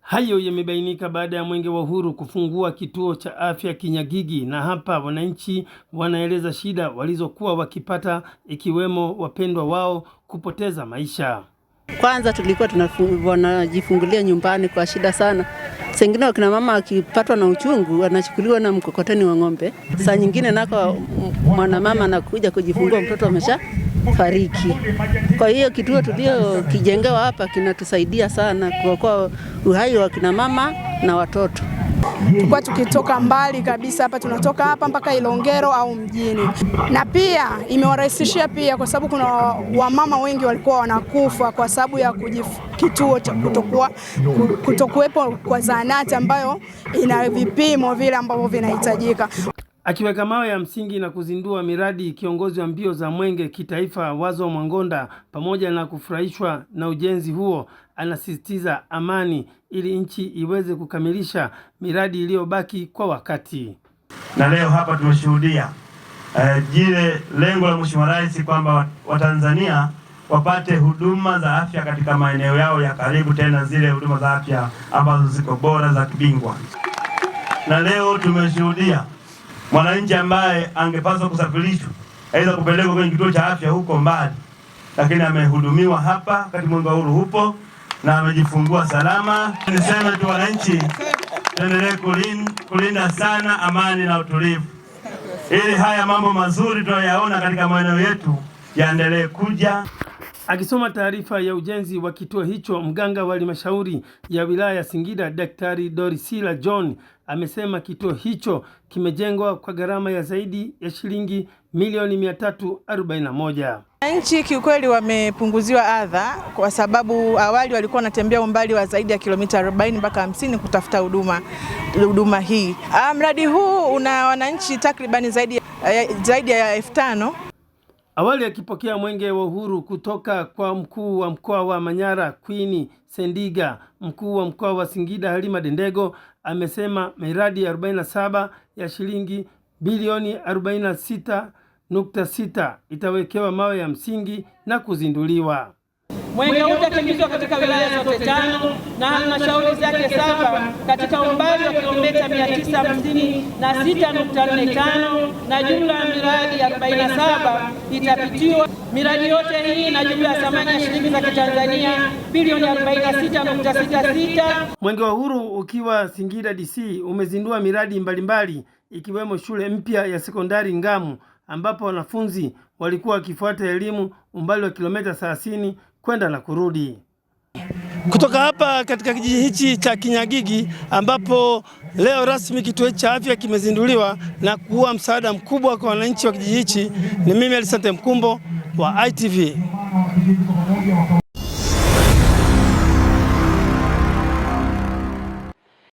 Hayo yamebainika baada ya Mwenge wa Uhuru kufungua kituo cha afya Kinyagigi, na hapa wananchi wanaeleza shida walizokuwa wakipata, ikiwemo wapendwa wao kupoteza maisha. Kwanza tulikuwa tunajifungulia nyumbani kwa shida sana. Sengine wakina mama akipatwa na uchungu anachukuliwa na mkokoteni wa ng'ombe. Saa nyingine nako mwanamama anakuja kujifungua mtoto amesha fariki. Kwa hiyo kituo tulio kijengewa hapa kinatusaidia sana kuokoa uhai wa kina mama na watoto. Kwa tukitoka mbali kabisa hapa, tunatoka hapa mpaka Ilongero au mjini, na pia imewarahisishia pia kwa sababu kuna wamama wengi walikuwa wanakufa kwa sababu ya kituo cha kutokuwepo kwa zahanati ambayo ina vipimo vile ambavyo vinahitajika. Akiweka mawe ya msingi na kuzindua miradi, kiongozi wa mbio za Mwenge kitaifa Wazo Mwangonda, pamoja na kufurahishwa na ujenzi huo, anasisitiza amani ili nchi iweze kukamilisha miradi iliyobaki kwa wakati. Na leo hapa tumeshuhudia jile lengo la Mheshimiwa Rais kwamba Watanzania wapate huduma za afya katika maeneo yao ya karibu, tena zile huduma za afya ambazo ziko bora za kibingwa. Na leo tumeshuhudia mwananchi ambaye angepaswa kusafirishwa aidha kupelekwa kwenye kituo cha afya huko mbali, lakini amehudumiwa hapa kati Mwenge wa Uhuru hupo na amejifungua salama. Niseme tu wananchi, tuendelee kulinda sana amani na utulivu, ili haya mambo mazuri tunayoyaona katika maeneo yetu yaendelee kuja. Akisoma taarifa ya ujenzi wa kituo hicho, mganga wa halmashauri ya wilaya ya Singida Daktari Dorisila John amesema kituo hicho kimejengwa kwa gharama ya zaidi ya shilingi milioni 341. Wananchi kiukweli wamepunguziwa adha kwa sababu awali walikuwa wanatembea umbali wa zaidi ya kilomita 40 mpaka 50 kutafuta huduma hii. Mradi huu una wananchi takribani zaidi ya 5,000. Awali akipokea Mwenge wa Uhuru kutoka kwa mkuu wa mkoa wa Manyara Queen Sendiga, mkuu wa mkoa wa Singida Halima Dendego amesema miradi 47 ya shilingi bilioni 46.6 itawekewa mawe ya msingi na kuzinduliwa. Mwenge huu utatekelezwa katika wilaya zote 5 na halmashauri zake 7 katika umbali wa kilomita 956.45 na jumla ya miradi 47 itapitiwa. Miradi yote hii na jumla ya thamani ya shilingi za Kitanzania bilioni 46.66. Mwenge wa Uhuru ukiwa Singida DC umezindua miradi mbalimbali ikiwemo shule mpya ya sekondari Ngamu, ambapo wanafunzi walikuwa wakifuata elimu umbali wa kilomita 30 kwenda na kurudi. Kutoka hapa katika kijiji hichi cha Kinyagigi, ambapo leo rasmi kituo cha afya kimezinduliwa na kuwa msaada mkubwa kwa wananchi wa kijiji hichi, ni mimi Alisante Mkumbo wa ITV.